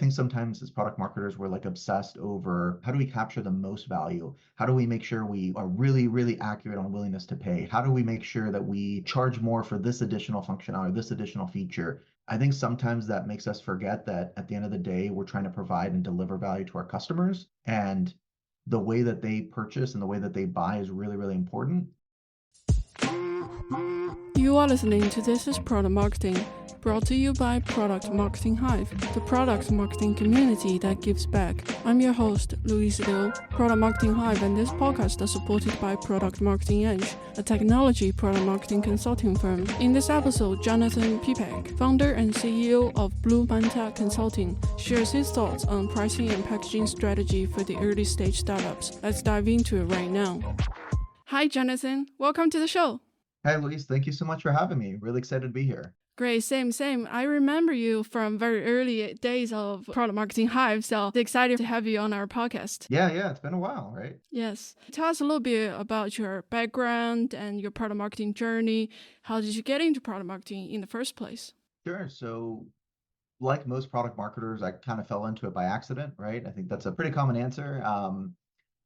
think sometimes as product marketers, we're like obsessed over how do we capture the most value? How do we make sure we are really, really accurate on willingness to pay? How do we make sure that we charge more for this additional functionality, this additional feature? I think sometimes that makes us forget that at the end of the day, we're trying to provide and deliver value to our customers. And the way that they purchase and the way that they buy is really, really important. You are listening to This is Product Marketing, brought to you by Product Marketing Hive, the product marketing community that gives back. I'm your host, Louise Liu, Product Marketing Hive, and this podcast is supported by Product Marketing Edge, a technology product marketing consulting firm. In this episode, Jonathan Pipek, founder and CEO of Manta Consulting, shares his thoughts on pricing and packaging strategy for the early stage startups. Let's dive into it right now. Hi, Jonathan. Welcome to the show. Hi, Louise. Thank you so much for having me. Really excited to be here. Great, same. I remember you from very early days of Product Marketing Hive, so excited to have you on our podcast. Yeah, it's been a while, right? Yes. Tell us a little bit about your background and your product marketing journey. How did you get into product marketing in the first place? Sure. So like most product marketers, I kind of fell into it by accident, right? I think that's a pretty common answer.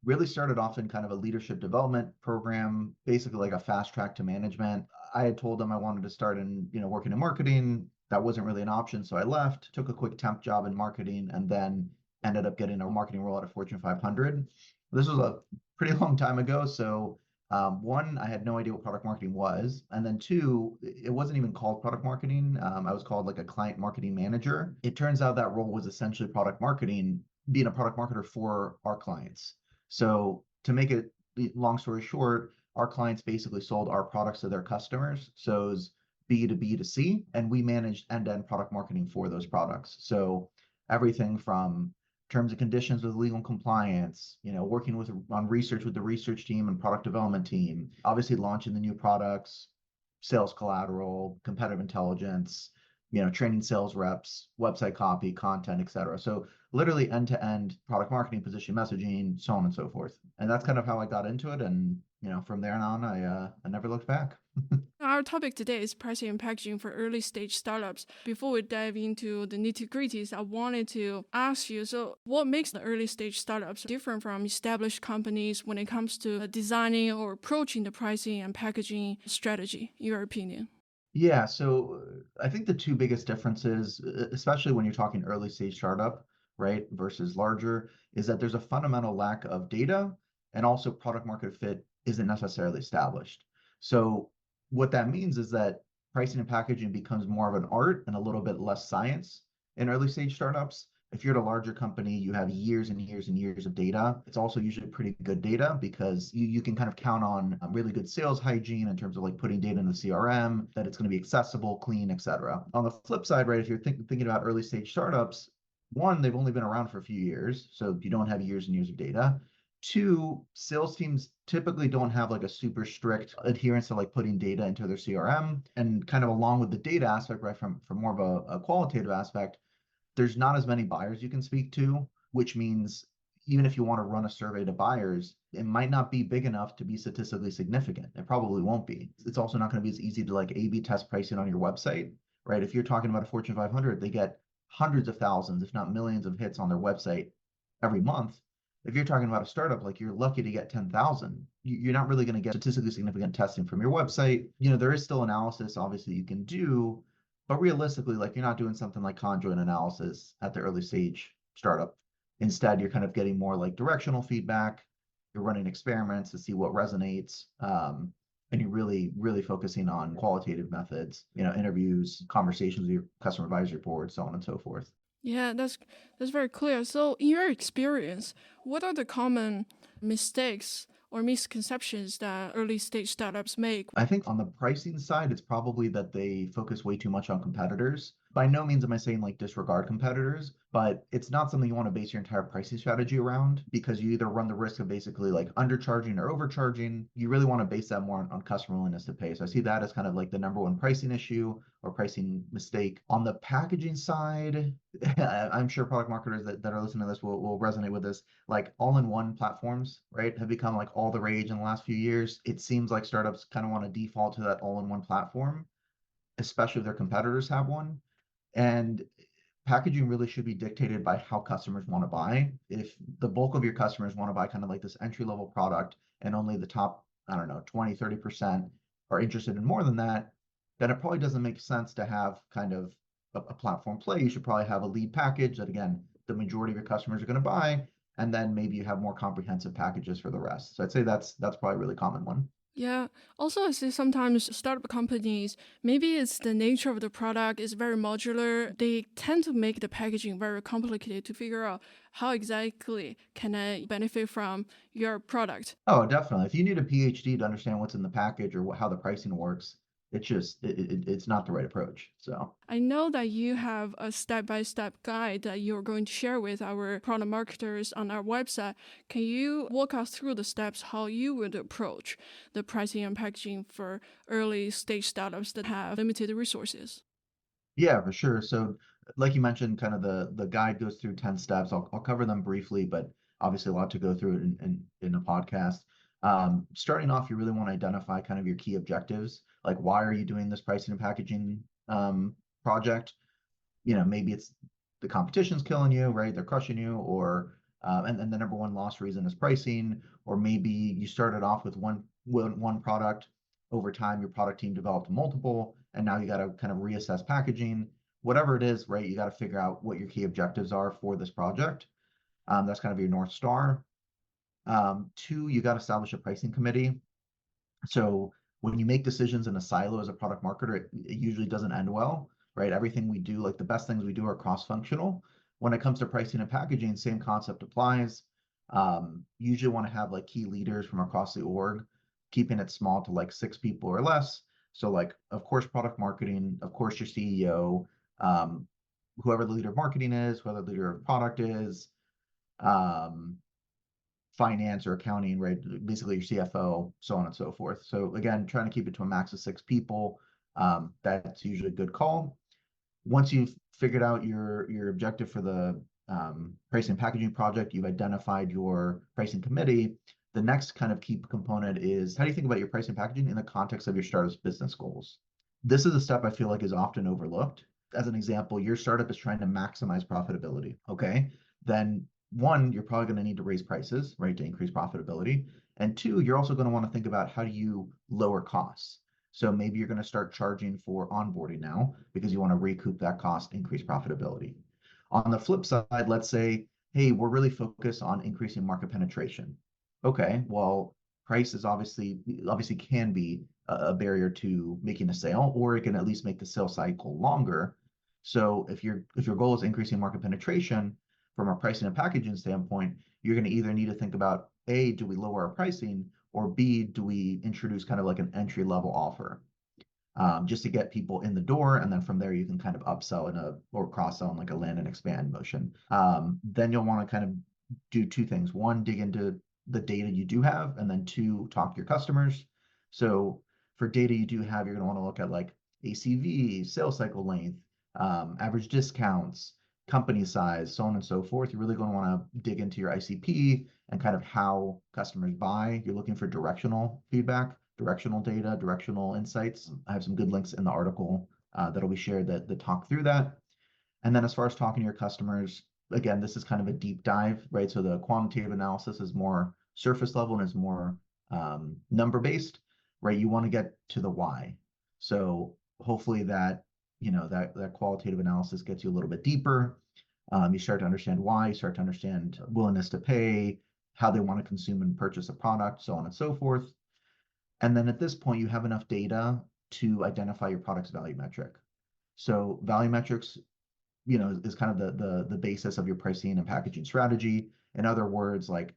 Really started off in kind of a leadership development program, basically like a fast track to management. I had told them I wanted to start in, working in marketing. That wasn't really an option. So I left, took a quick temp job in marketing, and then ended up getting a marketing role at a Fortune 500. This was a pretty long time ago. So one, I had no idea what product marketing was. And then two, it wasn't even called product marketing. I was called like a client marketing manager. It turns out that role was essentially product marketing, being a product marketer for our clients. So to make it long story short, our clients basically sold our products to their customers. So it was B to B to C, and we managed end-to-end product marketing for those products. So everything from terms and conditions with legal compliance, working on research with the research team and product development team, obviously launching the new products, sales collateral, competitive intelligence, training sales reps, website copy, content, et cetera. So literally end-to-end product marketing, position messaging, so on and so forth. And that's kind of how I got into it. And, from there on, I never looked back. Our topic today is pricing and packaging for early stage startups. Before we dive into the nitty-gritties, I wanted to ask you, so what makes the early stage startups different from established companies when it comes to designing or approaching the pricing and packaging strategy, in your opinion? Yeah, so I think the two biggest differences, especially when you're talking early stage startup, right, versus larger, is that there's a fundamental lack of data, and also product market fit isn't necessarily established. So what that means is that pricing and packaging becomes more of an art and a little bit less science in early stage startups. If you're at a larger company, you have years and years and years of data. It's also usually pretty good data because you can kind of count on really good sales hygiene in terms of like putting data in the CRM, that it's going to be accessible, clean, et cetera. On the flip side, right, if you're thinking about early stage startups, one, they've only been around for a few years, so you don't have years and years of data. Two, sales teams typically don't have like a super strict adherence to like putting data into their CRM. And kind of along with the data aspect, right, from more of a qualitative aspect, there's not as many buyers you can speak to, which means even if you want to run a survey to buyers, it might not be big enough to be statistically significant. It probably won't be. It's also not going to be as easy to like A/B test pricing on your website, right? If you're talking about a Fortune 500, they get hundreds of thousands, if not millions of hits on their website every month. If you're talking about a startup, like you're lucky to get 10,000, you're not really going to get statistically significant testing from your website. There is still analysis, obviously, you can do, but realistically, like you're not doing something like conjoint analysis at the early stage startup. Instead, you're kind of getting more like directional feedback. You're running experiments to see what resonates. And you're really, really focusing on qualitative methods, interviews, conversations with your customer advisory board, so on and so forth. Yeah, that's very clear. So in your experience, what are the common mistakes or misconceptions that early stage startups make? I think on the pricing side, it's probably that they focus way too much on competitors. By no means am I saying like disregard competitors, but it's not something you want to base your entire pricing strategy around, because you either run the risk of basically like undercharging or overcharging. You really want to base that more on customer willingness to pay. So I see that as kind of like the number one pricing issue or pricing mistake. On the packaging side, I'm sure product marketers that are listening to this will resonate with this. Like all-in-one platforms, right, have become like all the rage in the last few years. It seems like startups kind of want to default to that all-in-one platform, especially if their competitors have one. And packaging really should be dictated by how customers want to buy. If the bulk of your customers want to buy kind of like this entry-level product and only the top, I don't know, 20, 30% are interested in more than that, then it probably doesn't make sense to have kind of a platform play. You should probably have a lead package that, again, the majority of your customers are going to buy, and then maybe you have more comprehensive packages for the rest. So I'd say that's probably a really common one. Yeah. Also, I see sometimes startup companies, maybe it's the nature of the product is very modular. They tend to make the packaging very complicated to figure out how exactly can I benefit from your product. Oh, definitely. If you need a PhD to understand what's in the package or how the pricing works, it's not the right approach. So I know that you have a step-by-step guide that you're going to share with our product marketers on our website. Can you walk us through the steps how you would approach the pricing and packaging for early stage startups that have limited resources? yeah, for sure. So like you mentioned, kind of the guide goes through 10 steps. I'll cover them briefly, but obviously a lot to go through in a podcast. Starting off, you really want to identify kind of your key objectives. Like, why are you doing this pricing and packaging project? Maybe it's the competition's killing you, right? They're crushing you, or and the number one loss reason is pricing, or maybe you started off with one product. Over time, your product team developed multiple, and now you got to kind of reassess packaging. Whatever it is, right? You got to figure out what your key objectives are for this project. That's kind of your North Star. Two, you got to establish a pricing committee. So when you make decisions in a silo as a product marketer, it usually doesn't end well, right? Everything we do, like the best things we do are cross-functional. When it comes to pricing and packaging, same concept applies. Usually want to have like key leaders from across the org, keeping it small to like 6 people or less. So like, of course, product marketing, of course, your CEO, whoever the leader of marketing is, whoever the leader of product is, um, finance or accounting, right? Basically your CFO, so on and so forth. So again, trying to keep it to a max of 6 people. That's usually a good call. Once you've figured out your objective for the pricing and packaging project, you've identified your pricing committee. The next kind of key component is, how do you think about your pricing and packaging in the context of your startup's business goals? This is a step I feel like is often overlooked. As an example, your startup is trying to maximize profitability. Okay. Then one, you're probably going to need to raise prices, right, to increase profitability. And two, you're also going to want to think about how do you lower costs. So maybe you're going to start charging for onboarding now because you want to recoup that cost, increase profitability. On the flip side, let's say, hey, we're really focused on increasing market penetration. Okay, well, price is obviously can be a barrier to making a sale, or it can at least make the sales cycle longer. So if your goal is increasing market penetration, from a pricing and packaging standpoint, you're going to either need to think about A, do we lower our pricing, or B, do we introduce kind of like an entry level offer, just to get people in the door, and then from there you can kind of upsell or cross sell in like a land and expand motion. Then you'll want to kind of do two things: one, dig into the data you do have, and then two, talk to your customers. So for data you do have, you're going to want to look at like ACV, sales cycle length, average discounts, company size, so on and so forth. You're really going to want to dig into your ICP and kind of how customers buy. You're looking for directional feedback, directional data, directional insights. I have some good links in the article that'll be shared that talk through that. And then as far as talking to your customers, again, this is kind of a deep dive, right? So the quantitative analysis is more surface level and is more number based, right? You want to get to the why. So hopefully that that qualitative analysis gets you a little bit deeper. You start to understand why, you start to understand willingness to pay, how they want to consume and purchase a product, so on and so forth. And then at this point, you have enough data to identify your product's value metric. So value metrics, is kind of the basis of your pricing and packaging strategy. In other words, like,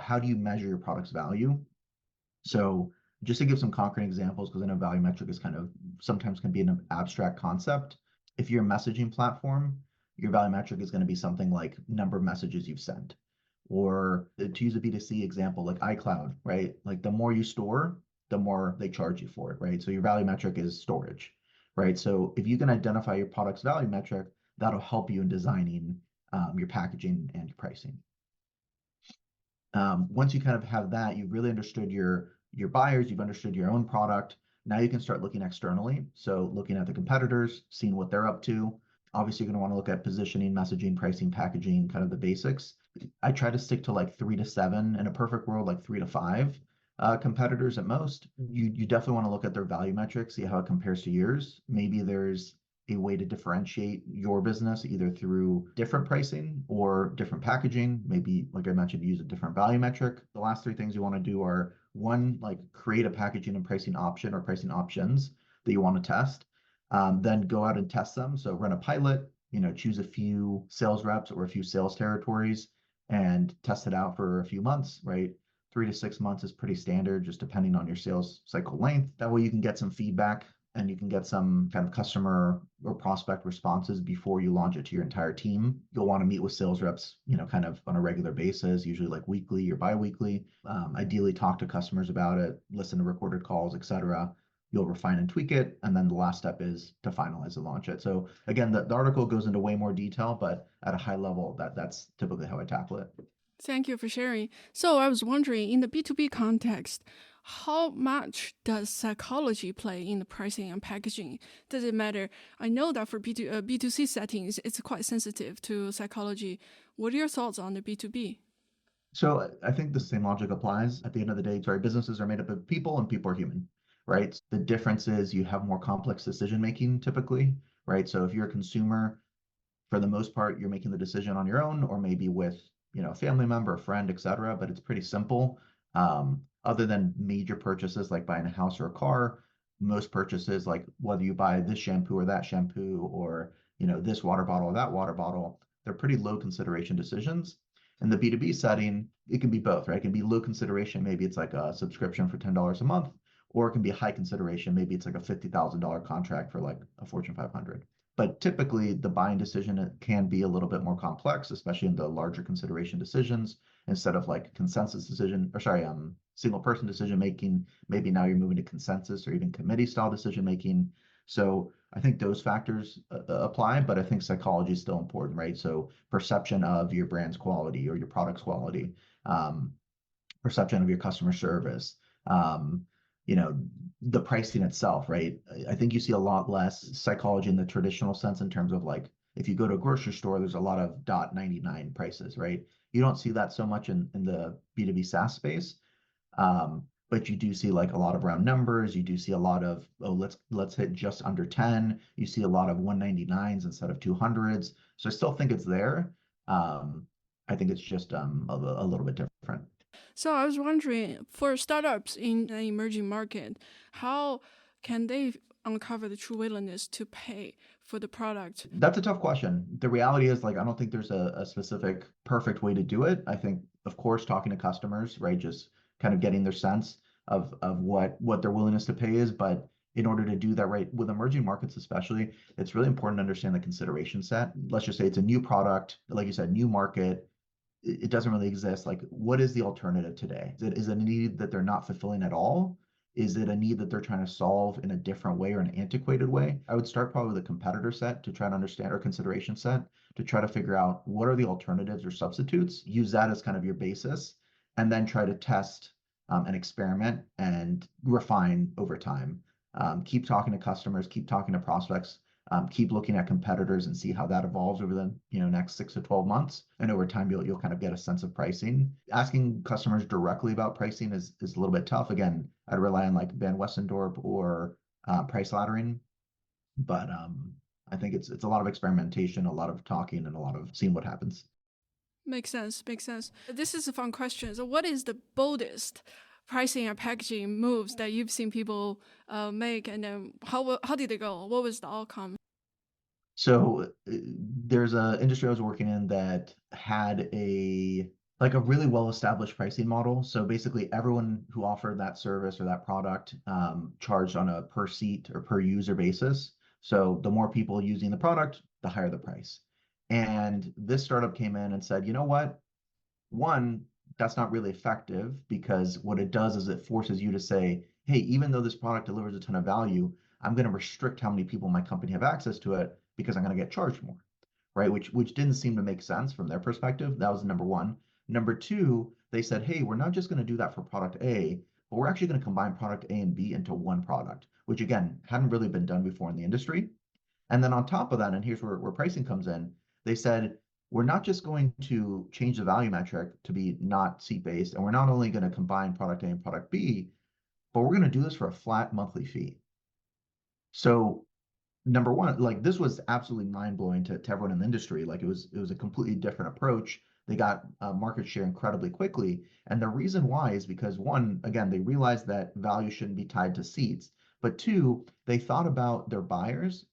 how do you measure your product's value? So just to give some concrete examples, because I know value metric is kind of sometimes can be an abstract concept. If you're a messaging platform, your value metric is going to be something like number of messages you've sent. Or to use a B2C example, like iCloud, right? Like the more you store, the more they charge you for it, right? So your value metric is storage, right? So if you can identify your product's value metric, that'll help you in designing your packaging and your pricing. Once you kind of have that, you've really understood your buyers, you've understood your own product. Now you can start looking externally. So looking at the competitors, seeing what they're up to. Obviously, you're going to want to look at positioning, messaging, pricing, packaging, kind of the basics. I try to stick to like 3 to 7, in a perfect world, like 3 to 5 competitors at most. You definitely want to look at their value metrics, see how it compares to yours. Maybe there's a way to differentiate your business either through different pricing or different packaging. Maybe, like I mentioned, use a different value metric. The last 3 things you want to do are one, like create a packaging and pricing option or pricing options that you want to test. Then go out and test them. So run a pilot, choose a few sales reps or a few sales territories and test it out for a few months, right? 3 to 6 months is pretty standard, just depending on your sales cycle length. That way you can get some feedback and you can get some kind of customer or prospect responses before you launch it to your entire team. You'll want to meet with sales reps, kind of on a regular basis, usually like weekly or bi-weekly. Ideally talk to customers about it, listen to recorded calls, etc. You'll refine and tweak it. And then the last step is to finalize and launch it. So again, the article goes into way more detail, but at a high level, that's typically how I tackle it. Thank you for sharing. So I was wondering, in the B2B context, how much does psychology play in the pricing and packaging? Does it matter? I know that for B2C settings, it's quite sensitive to psychology. What are your thoughts on the B2B? So I think the same logic applies. At the end of the day, sorry, businesses are made up of people and people are human, right? The difference is you have more complex decision making typically, right? So if you're a consumer, for the most part, you're making the decision on your own or maybe with, a family member, a friend, etc. But it's pretty simple. Other than major purchases like buying a house or a car, most purchases, like whether you buy this shampoo or that shampoo or, this water bottle or that water bottle, they're pretty low consideration decisions. In the B2B setting, it can be both, right? It can be low consideration. Maybe it's like a subscription for $10 a month, or it can be high consideration. Maybe it's like a $50,000 contract for like a Fortune 500. But typically, the buying decision can be a little bit more complex, especially in the larger consideration decisions. Instead of like consensus decision, or sorry, single person decision making, maybe now you're moving to consensus or even committee style decision making. So I think those factors apply, but I think psychology is still important, right? So perception of your brand's quality or your product's quality, um, perception of your customer service, um, the pricing itself, right? I think you see a lot less psychology in the traditional sense in terms of like, if you go to a grocery store, there's a lot of .99 prices, right? You don't see that so much in the B2B SaaS space. But you do see like a lot of round numbers. You do see a lot of, oh, let's hit just under 10. You see a lot of 199s instead of 200s. So I still think it's there. I think it's just a little bit different. So I was wondering, for startups in an emerging market, how can they uncover the true willingness to pay for the product? That's a tough question. The reality is, like, I don't think there's a specific perfect way to do it. I think, of course, talking to customers, right, just kind of getting their sense of what their willingness to pay is. But in order to do that, right, with emerging markets especially, it's really important to understand the consideration set. Let's just say it's a new product, like you said, new market. It doesn't really exist. Like, what is the alternative today? Is it a need that they're not fulfilling at all? Is it a need that they're trying to solve in a different way or an antiquated way? I would start probably with a competitor set to try to understand, or consideration set to try to figure out what are the alternatives or substitutes. Use that as kind of your basis, and then try to test and experiment and refine over time. Keep talking to customers, keep talking to prospects, keep looking at competitors and see how that evolves over the next 6 to 12 months. And over time, you'll kind of get a sense of pricing. Asking customers directly about pricing is a little bit tough. Again, I'd rely on like Van Westendorp or price laddering, but I think it's a lot of experimentation, a lot of talking, and a lot of seeing what happens. Makes sense. Makes sense. This is a fun question. So, what is the boldest pricing and packaging moves that you've seen people make, and then how did they go? What was the outcome? So there's a industry I was working in that had a really well-established pricing model. So basically everyone who offered that service or that product charged on a per seat or per user basis. So the more people using the product, the higher the price. And this startup came in and said, you know what? One, that's not really effective because what it does is it forces you to say, hey, even though this product delivers a ton of value, I'm going to restrict how many people in my company have access to it because I'm going to get charged more, right? Which didn't seem to make sense from their perspective. That was number one. Number two, they said, hey, we're not just going to do that for product A, but we're actually going to combine product A and B into one product, which again hadn't really been done before in the industry. And then on top of that, and here's where pricing comes in, they said, we're not just going to change the value metric to be not seat-based, and we're not only going to combine product A and product B, but we're going to do this for a flat monthly fee. So number one, like this was absolutely mind-blowing to everyone in the industry. Like it was a completely different approach. They got market share incredibly quickly. And the reason why is because one, again, they realized that value shouldn't be tied to seats, but two, they thought about their buyers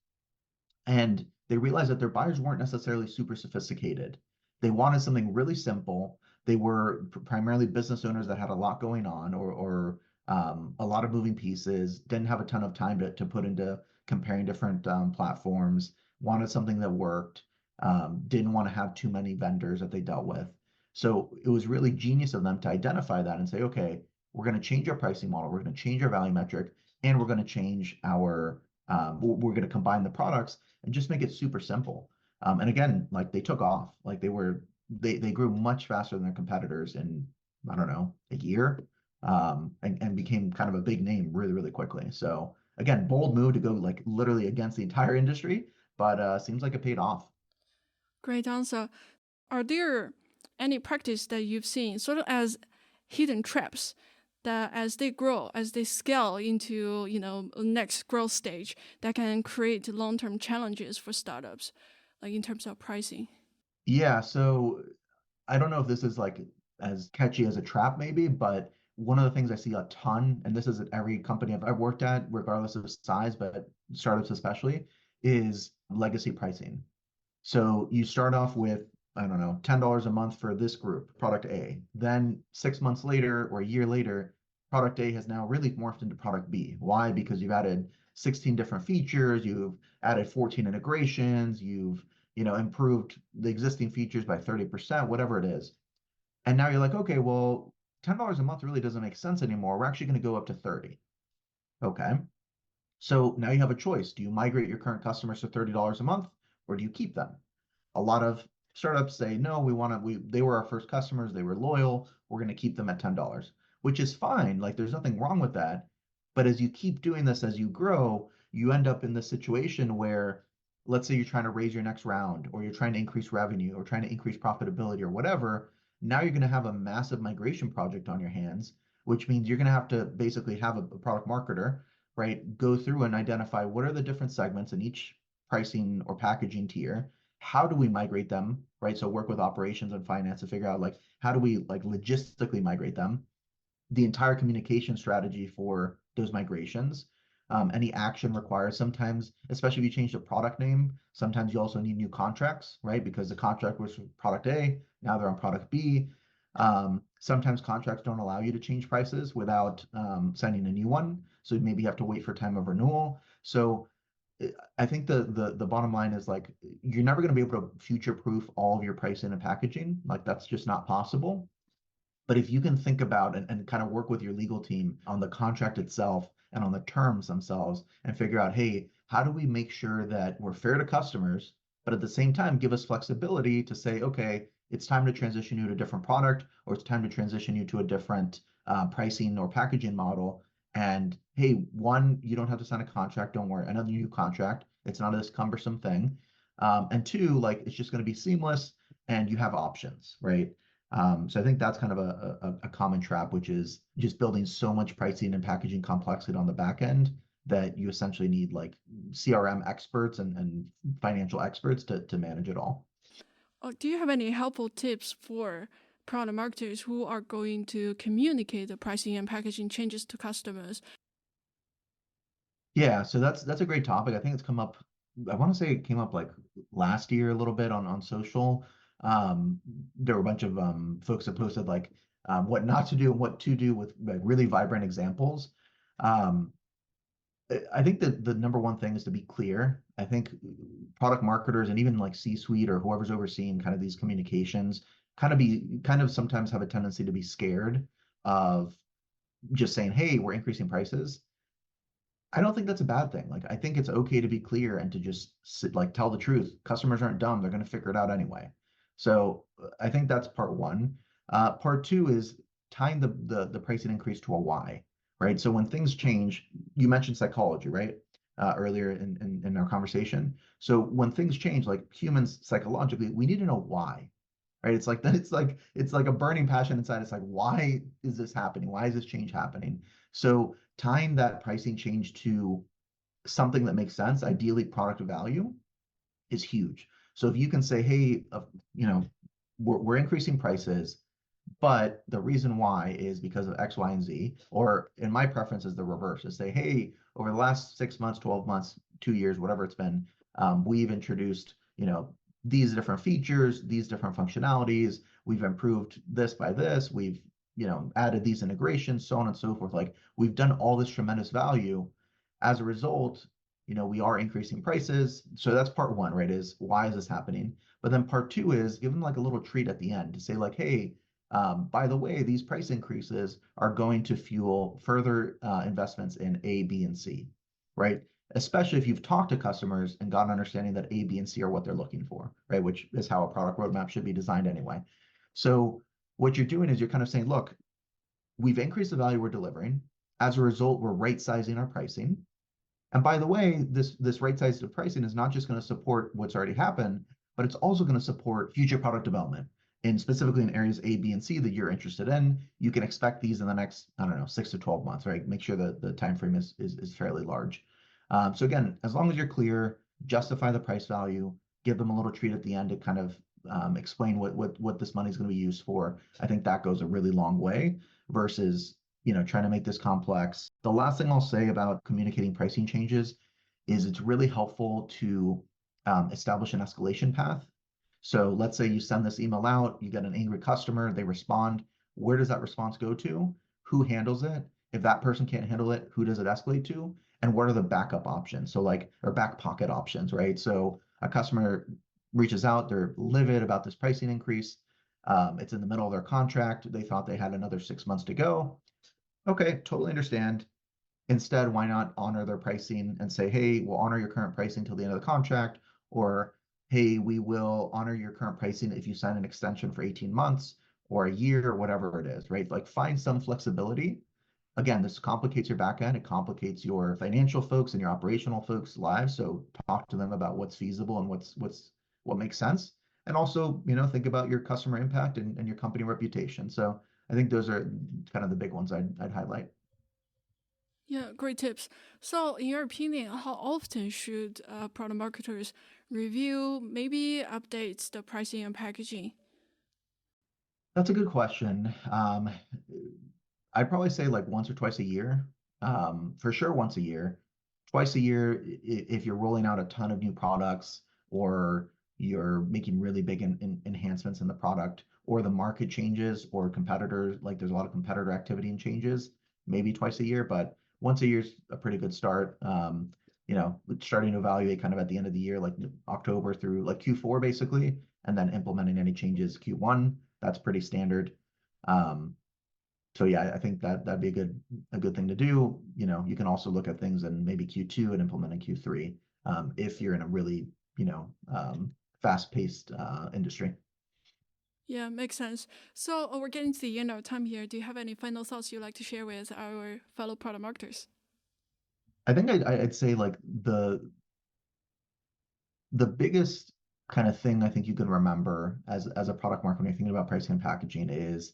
and they realized that their buyers weren't necessarily super sophisticated. They wanted something really simple. They were primarily business owners that had a lot going on or a lot of moving pieces, didn't have a ton of time to put into comparing different platforms, wanted something that worked, didn't want to have too many vendors that they dealt with. So it was really genius of them to identify that and say, okay, we're going to change our pricing model, we're going to change our value metric, and we're going to change we're going to combine the products and just make it super simple. And again, like they took off, like they grew much faster than their competitors in, I don't know, a year, and became kind of a big name really, really quickly. So again, bold move to go like literally against the entire industry, but seems like it paid off. Great answer. Are there any practice that you've seen sort of as hidden traps that as they grow, as they scale into, next growth stage, that can create long-term challenges for startups, like in terms of pricing? Yeah, so I don't know if this is like as catchy as a trap maybe, but one of the things I see a ton, and this is at every company I've worked at, regardless of size, but startups especially, is legacy pricing. So you start off with, I don't know, $10 a month for this group, product A. Then 6 months later or a year later, product A has now really morphed into product B. Why? Because you've added 16 different features, you've added 14 integrations, you've, improved the existing features by 30%, whatever it is. And now you're like, okay, well, $10 a month really doesn't make sense anymore. We're actually going to go up to 30. Okay. So now you have a choice. Do you migrate your current customers to $30 a month or do you keep them? A lot of startups say, no, they were our first customers, they were loyal, we're going to keep them at $10, which is fine. Like there's nothing wrong with that. But as you keep doing this, as you grow, you end up in this situation where, let's say you're trying to raise your next round, or you're trying to increase revenue, or trying to increase profitability, or whatever. Now you're going to have a massive migration project on your hands, which means you're going to have to basically have a product marketer, right, go through and identify what are the different segments in each pricing or packaging tier. How do we migrate them, right? So work with operations and finance to figure out like how do we like logistically migrate them, the entire communication strategy for those migrations, any action required. Sometimes, especially if you change the product name, sometimes you also need new contracts, right? Because the contract was for product A, now they're on product B. Sometimes contracts don't allow you to change prices without signing a new one. So maybe you have to wait for time of renewal. So I think the bottom line is like you're never going to be able to future proof all of your pricing and packaging. Like that's just not possible. But if you can think about and kind of work with your legal team on the contract itself and on the terms themselves and figure out, hey, how do we make sure that we're fair to customers, but at the same time give us flexibility to say, okay, it's time to transition you to a different product, or it's time to transition you to a different pricing or packaging model. And hey, one, you don't have to sign a contract. Don't worry, another new contract. It's not this cumbersome thing. And two, like it's just going to be seamless and you have options, right? So I think that's kind of a common trap, which is just building so much pricing and packaging complexity on the back end that you essentially need like CRM experts and financial experts to manage it all. Do you have any helpful tips for product marketers who are going to communicate the pricing and packaging changes to customers? Yeah, so that's a great topic. I think it's come up. I want to say it came up like last year a little bit on social. There were a bunch of folks that posted like what not to do and what to do with like really vibrant examples. Um, I think that the number one thing is to be clear. I think product marketers and even like C-suite or whoever's overseeing kind of these communications kind of sometimes have a tendency to be scared of just saying, hey, we're increasing prices. I don't think that's a bad thing. Like, I think it's okay to be clear and to just like tell the truth. Customers aren't dumb; they're going to figure it out anyway. So I think that's part one. Part two is tying the pricing increase to a why, right? So when things change, you mentioned psychology, right? earlier in our conversation. So when things change, like humans psychologically, we need to know why, right? It's like that. It's like a burning passion inside. It's like, why is this happening? Why is this change happening? So tying that pricing change to something that makes sense, ideally product value, is huge. So if you can say, hey, you know, we're increasing prices, but the reason why is because of X, Y, and Z, or in my preference is the reverse, is say, hey, over the last 6 months, 12 months, 2 years, whatever it's been, we've introduced, these different features, these different functionalities, we've improved this by this, we've, added these integrations, so on and so forth. Like we've done all this tremendous value. As a result, we are increasing prices. So that's part one, right? Is why is this happening? But then part two is give them like a little treat at the end to say like, hey, by the way, these price increases are going to fuel further investments in A, B, and C, right? Especially if you've talked to customers and got an understanding that A, B, and C are what they're looking for, right? Which is how a product roadmap should be designed anyway. So what you're doing is you're kind of saying, look, we've increased the value we're delivering. As a result, we're right sizing our pricing. And by the way, this right size of pricing is not just going to support what's already happened, but it's also going to support future product development. And specifically in areas A, B, and C that you're interested in, you can expect these in the next, I don't know, 6 to 12 months, right? Make sure that the time frame is fairly large. So again, as long as you're clear, justify the price value, give them a little treat at the end to kind of explain what this money is going to be used for. I think that goes a really long way versus trying to make this complex. The last thing I'll say about communicating pricing changes is it's really helpful to establish an escalation path. So let's say you send this email out, you get an angry customer, they respond. Where does that response go to? Who handles it? If that person can't handle it, who does it escalate to? And what are the backup options? So or back pocket options, right? So a customer reaches out, they're livid about this pricing increase. It's in the middle of their contract. They thought they had another 6 months to go. Okay, totally understand. Instead, why not honor their pricing and say, hey, we'll honor your current pricing till the end of the contract, or hey, we will honor your current pricing if you sign an extension for 18 months or a year or whatever it is, right? Like find some flexibility. Again, this complicates your back end. It complicates your financial folks and your operational folks' lives. So talk to them about what's feasible and what makes sense. And also, think about your customer impact and your company reputation. So I think those are kind of the big ones I'd highlight. Yeah, great tips. So, in your opinion, how often should product marketers review, maybe update the pricing and packaging? That's a good question. I'd probably say like once or twice a year. For sure, once a year. Twice a year, if you're rolling out a ton of new products or you're making really big enhancements in the product or the market changes or competitors, like there's a lot of competitor activity and changes, maybe twice a year, but once a year is a pretty good start. Starting to evaluate kind of at the end of the year, like October through like Q4 basically, and then implementing any changes Q1. That's pretty standard. So yeah, I think that'd be a good thing to do. You can also look at things in maybe Q2 and implement in Q3 if you're in a really fast-paced industry. Yeah, makes sense. So, we're getting to the end of time here. Do you have any final thoughts you'd like to share with our fellow product marketers? I think I'd say like the biggest kind of thing I think you can remember as a product marketer when you're thinking about pricing and packaging is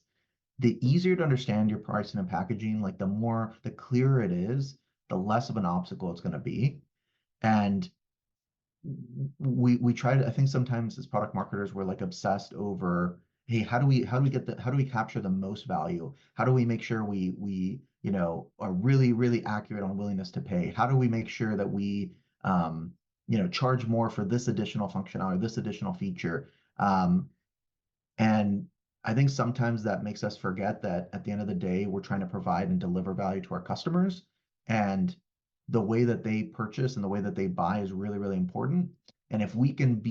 the easier to understand your pricing and packaging, like the clearer it is, the less of an obstacle it's going to be. And we try to, I think sometimes as product marketers, we're like obsessed over, hey, how do we capture the most value? How do we make sure we are really, really accurate on willingness to pay? How do we make sure that we charge more for this additional functionality, this additional feature? And I think sometimes that makes us forget that at the end of the day, we're trying to provide and deliver value to our customers. And the way that they purchase and the way that they buy is really, really important. And if we can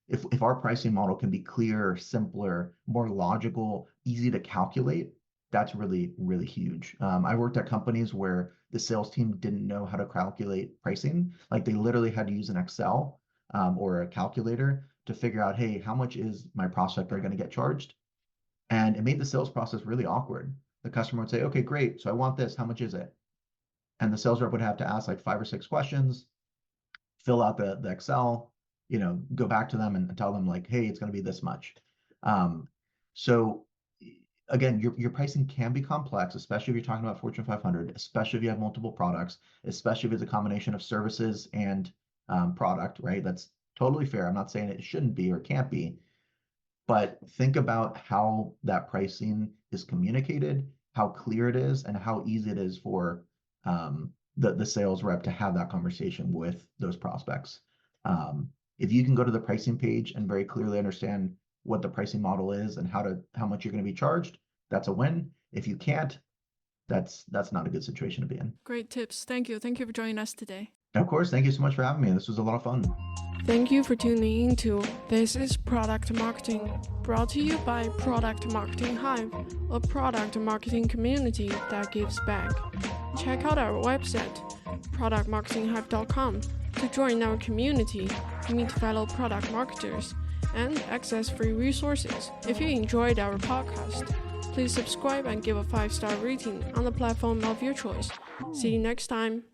if our pricing model can be clearer, simpler, more logical, easy to calculate, that's really, really huge. I worked at companies where the sales team didn't know how to calculate pricing. Like they literally had to use an Excel or a calculator to figure out, hey, how much is my prospect going to get charged? And it made the sales process really awkward. The customer would say, okay, great. So I want this. How much is it? and the sales rep would have to ask like 5 or 6 questions, fill out the Excel, go back to them and tell them like, hey, it's going to be this much. So again, your pricing can be complex, especially if you're talking about Fortune 500, especially if you have multiple products, especially if it's a combination of services and product, right? That's totally fair. I'm not saying it shouldn't be or can't be, but think about how that pricing is communicated, how clear it is, and how easy it is for the sales rep to have that conversation with those prospects. If you can go to the pricing page and very clearly understand what the pricing model is and how much you're going to be charged, that's a win. If you can't, that's not a good situation to be in. Great tips. Thank you. Thank you for joining us today. Of course. Thank you so much for having me. This was a lot of fun. Thank you for tuning in to This is Product Marketing, brought to you by Product Marketing Hive, a product marketing community that gives back. Check out our website, productmarketinghive.com, to join our community, meet fellow product marketers, and access free resources. If you enjoyed our podcast, please subscribe and give a 5-star rating on the platform of your choice. See you next time.